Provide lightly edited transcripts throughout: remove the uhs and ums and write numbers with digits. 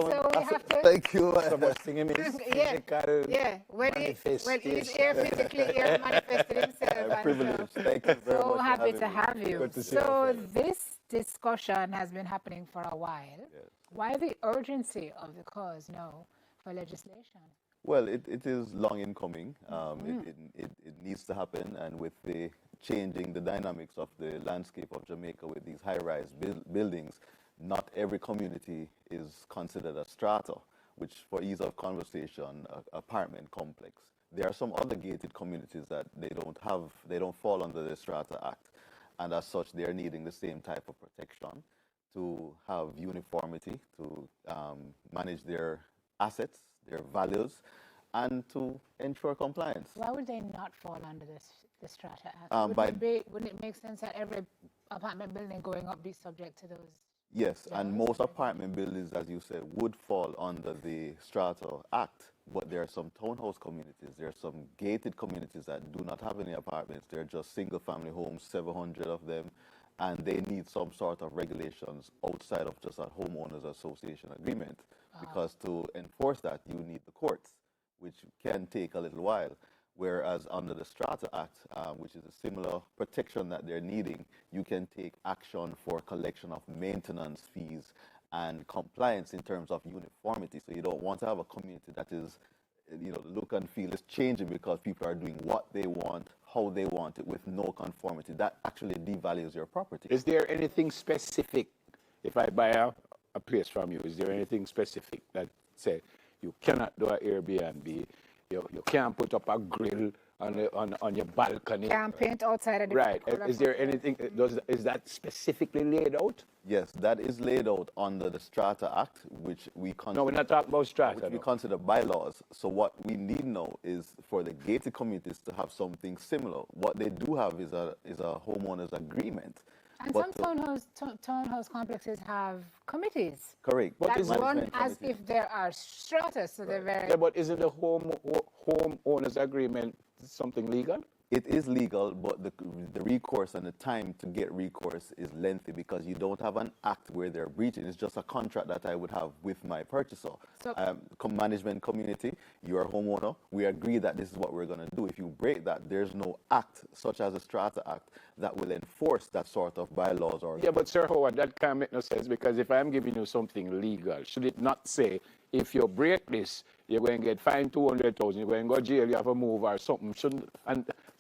So we have to. Thank you. So much thing is Yeah, physical yeah. Well, he's here manifestation. physically here manifested himself. And Privilege. Thank you very so much happy for to having have me. you. Good to see So you. this discussion has been happening for a while. Yes. Why the urgency of the cause now for legislation? Well, it is long in coming. It needs to happen, and with the changing the dynamics of the landscape of Jamaica with these high-rise buildings, not every community is considered a strata, which, for ease of conversation, apartment complex. There are some other gated communities that they don't fall under the Strata Act, and as such, they are needing the same type of protection to have uniformity, to manage their assets, their values, and to ensure compliance. Why would they not fall under the Strata Act? Wouldn't it make sense that every apartment building going up be subject to those? Yes, and laws? most apartment buildings, as you said, would fall under the Strata Act, but there are some townhouse communities, there are some gated communities that do not have any apartments. They're just single-family homes, 700 of them, and they need some sort of regulations outside of just a homeowners association agreement, because to enforce that, you need the courts, which can take a little while. Whereas under the Strata Act, which is a similar protection that they're needing, you can take action for collection of maintenance fees and compliance in terms of uniformity. So you don't want to have a community that is, the look and feel is changing because people are doing what they want, how they want it, with no conformity. That actually devalues your property. Is there anything specific, if I buy a place from you, is there anything specific that say you cannot do an Airbnb, you can't put up a grill on your balcony? Can't paint outside of the Right. Is there anything, is that specifically laid out? Yes, that is laid out under the Strata Act, which we consider. No, we're not talking about strata. Which we consider bylaws. So what we need now is for the gated communities to have something similar. What they do have is a homeowners agreement. And some townhouse complexes have committees. Correct. That run as if there are stratas, so they're very... Yeah, but isn't the homeowners agreement something legal? It is legal, but the recourse and the time to get recourse is lengthy because you don't have an act where they're breaching. It's just a contract that I would have with my purchaser. So, management community, you're a homeowner. We agree that this is what we're going to do. If you break that, there's no act, such as the Strata Act, that will enforce that sort of bylaws. Or yeah, but Sir Howard, that can't make no sense because if I'm giving you something legal, should it not say, if you break this, you're going to get fined 200,000, you're going to go to jail, you have to move or something.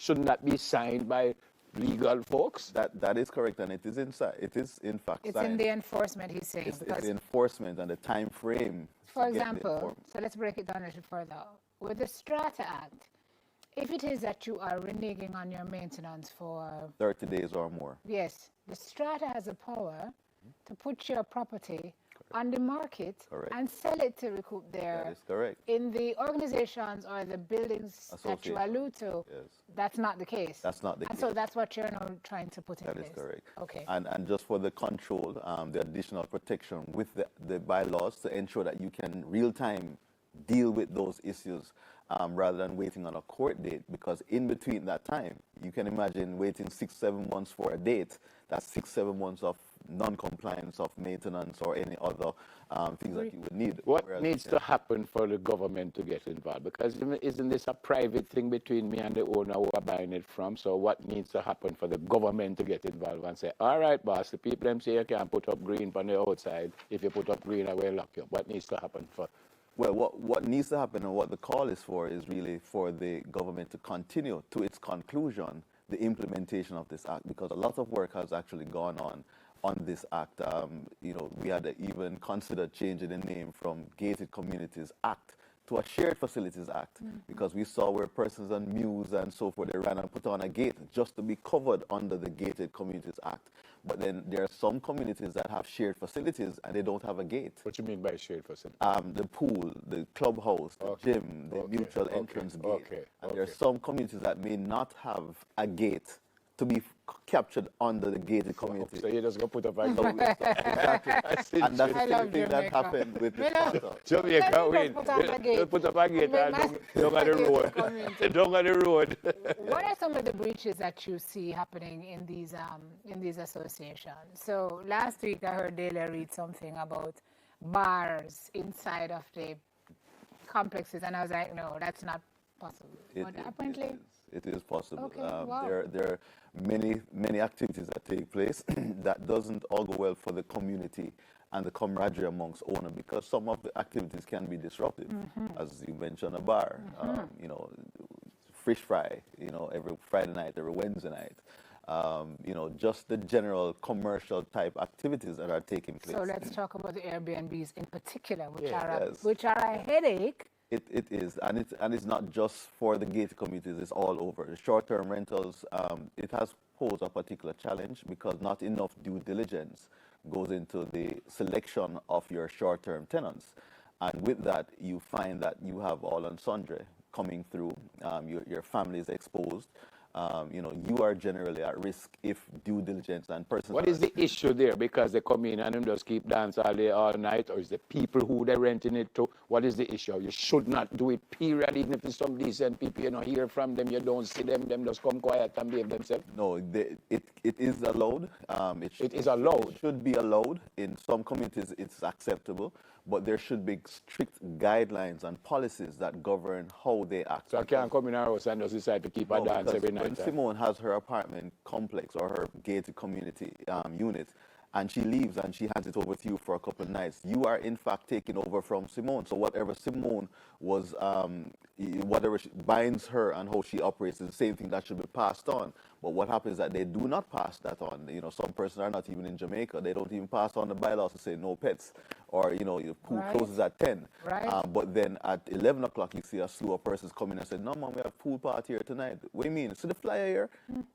Shouldn't that be signed by legal folks? That is correct, and it is inside. It is in fact. It's signed. in the enforcement. He's saying. It's the enforcement and the time frame. For example, so let's break it down a little further. With the Strata Act, if it is that you are reneging on your maintenance for 30 days or more, yes, the Strata has a power to put your property on the market and sell it to recoup their... That is correct. In the organizations or the buildings that you allude to, that's not the case. That's not the case. And so that's what you're now trying to put in place. That is correct. Okay. And just for the control, the additional protection with the bylaws to ensure that you can real-time deal with those issues rather than waiting on a court date, because in between that time, you can imagine waiting 6-7 months for a date. That's 6-7 months of non-compliance of maintenance or any other things that you would need. What needs to happen for the government to get involved? Because isn't this a private thing between me and the owner who are buying it from? So what needs to happen for the government to get involved and say, all right, boss, the people them say you can't put up green on the outside. If you put up green, I will lock you. What needs to happen for? Well, what needs to happen and what the call is for is really for the government to continue to its conclusion the implementation of this act, because a lot of work has actually gone on this act. We had even considered changing the name from Gated Communities Act to a Shared Facilities Act, because we saw where persons on Muse and so forth, they ran and put on a gate just to be covered under the Gated Communities Act. But then there are some communities that have shared facilities and they don't have a gate. What do you mean by shared facility? The pool, the clubhouse, the gym, the mutual entrance gate. And there are some communities that may not have a gate to be captured under the gated community. So you just go put up a gate. Exactly. And that's the same thing that happened with the Strata. Jamaica, wait. Put up a gate and don't on the road. Don't on the road. What are some of the breaches that you see happening in these associations? So last week I heard Dela read something about bars inside of the complexes, and I was like, no, that's not possible. But apparently, it is possible. Okay, wow. There are many activities that take place that doesn't all go well for the community and the camaraderie amongst owners, because some of the activities can be disruptive. As you mentioned, a bar, you know, fish fry, you know, every Friday night, every Wednesday night. You know, just the general commercial type activities that are taking place. so let's talk about the Airbnbs in particular, which Yes. which are a headache. It is, and it's not just for the gated communities. It's all over. The short-term rentals, it has posed a particular challenge because not enough due diligence goes into the selection of your short-term tenants, and with that, you find that you have all and sundry coming through. Your family is exposed. You know, you are generally at risk if due diligence and persons. What is the issue there? Because they come in and them just keep dance all day, all night, or is the people who they're renting it to? What is the issue? You should not do it, period. Even if it's some decent people, you don't hear from them, you don't see them, them just come quiet and behave themselves. No, it is allowed. It is allowed. It should be allowed. In some communities, it's acceptable, but there should be strict guidelines and policies that govern how they act. So I can't come in our house and just decide to keep a dance Because every night. when Simone has her apartment complex or her gated community unit, and she leaves and she hands it over to you for a couple of nights, you are in fact taking over from Simone. So whatever Simone was, whatever binds her and how she operates is the same thing that should be passed on. But what happens is that they do not pass that on. You know, some persons are not even in Jamaica. They don't even pass on the bylaws to say no pets, or you know, your pool Right. closes at 10. Right. But then at 11 o'clock, you see a slew of persons coming and say, "No, mom, we have pool party here tonight." What do you mean? See the flyer here?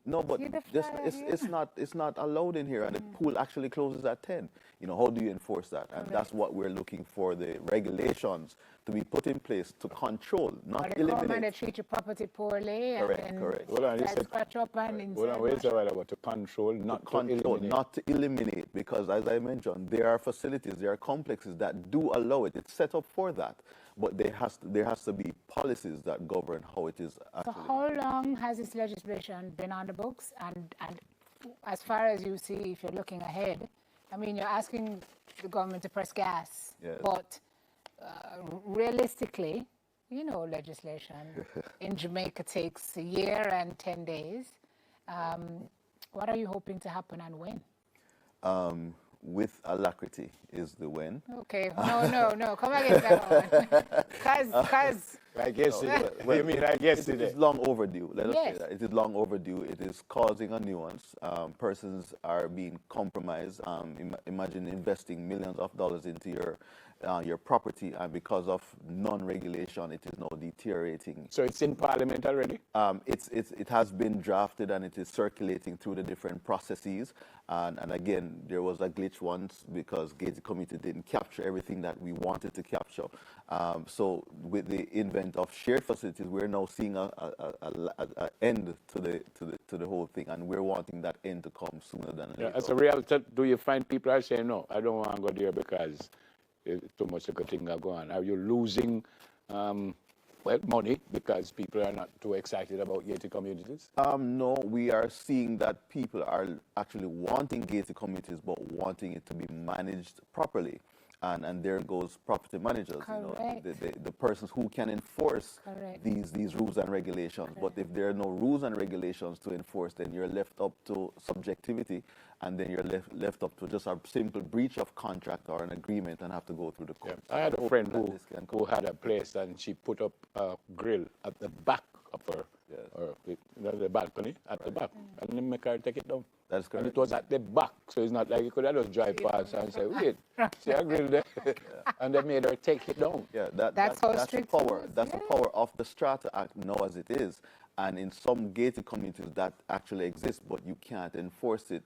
No, but See the just, flyer it's not allowed in here, and the pool actually closes at 10. You know, how do you enforce that? And that's what we're looking for, the regulations to be put in place to control, Or not they come and they eliminate. treat your property poorly, Correct, and then correct. Hold on, you they said- scratch up and Hold on, wait a while about to control, not to Control, eliminate. not to eliminate, because as I mentioned, there are facilities, there are complexes that do allow it. It's set up for that, but there has to be policies that govern how it is So actually. how long has this legislation been on the books? And as far as you see, if you're looking ahead, I mean, you're asking the government to press gas, Yes. but realistically, you know, legislation in Jamaica takes a year and 10 days. What are you hoping to happen and when? With alacrity is the when. Okay, no, come against that one. Because Like yesterday. You mean like yesterday? It's long overdue. Let us Yes. say that. It is long overdue. It is causing a nuance. Persons are being compromised. Imagine investing millions of dollars into your property, and because of non-regulation, it is now deteriorating. So it's in Parliament already? It has been drafted and it is circulating through the different processes. And again, there was a glitch once because gated committee didn't capture everything that we wanted to capture. So with the invent of shared facilities, we're now seeing a end to the whole thing, and we're wanting that end to come sooner than later. As a realtor, do you find people are saying, no, I don't want to go there because it's too much of a thing going on? Are you losing money because people are not too excited about gated communities? No, we are seeing that people are actually wanting gated communities, but wanting it to be managed properly. And there goes property managers, you know, Correct. the persons who can enforce Correct. these rules and regulations. But if there are no rules and regulations to enforce, then you're left up to subjectivity, and then you're left up to just a simple breach of contract or an agreement and have to go through the court. I had a friend That this can who had a place and she put up a grill at the back of her, the balcony at the back, and then make her take it down. That's And correct. it was at the back, so it's not like you could have just drive past and say, wait, see a grill there? And they made her take it down. Yeah, That's how that's the strict it power. is, That's the power of the Strata Act now as it is. And in some gated communities that actually exist, but you can't enforce it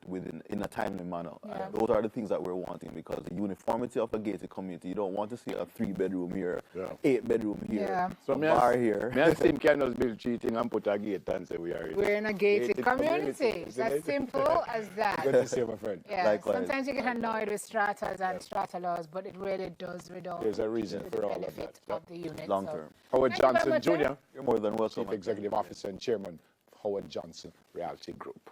in a timely manner. Yeah. Those are the things that we're wanting, because the uniformity of a gated community, you don't want to see a 3-bedroom here, 8-bedroom here, Yeah. So a bar here. Me and Sim can just build cheating and put a gate and say we are we're in a gated Gated community. community, It's isn't as it? simple as that. Good to see you, my friend. Yeah, Likewise. sometimes you get annoyed with stratas and strata laws, but it really does redound There's a reason to the for all of benefit that. of the unit. Long so. term. Howard Thank you very Johnson much, Jr., You're more than welcome. Chief Executive Officer and Chairman of Howard Johnson Realty Group.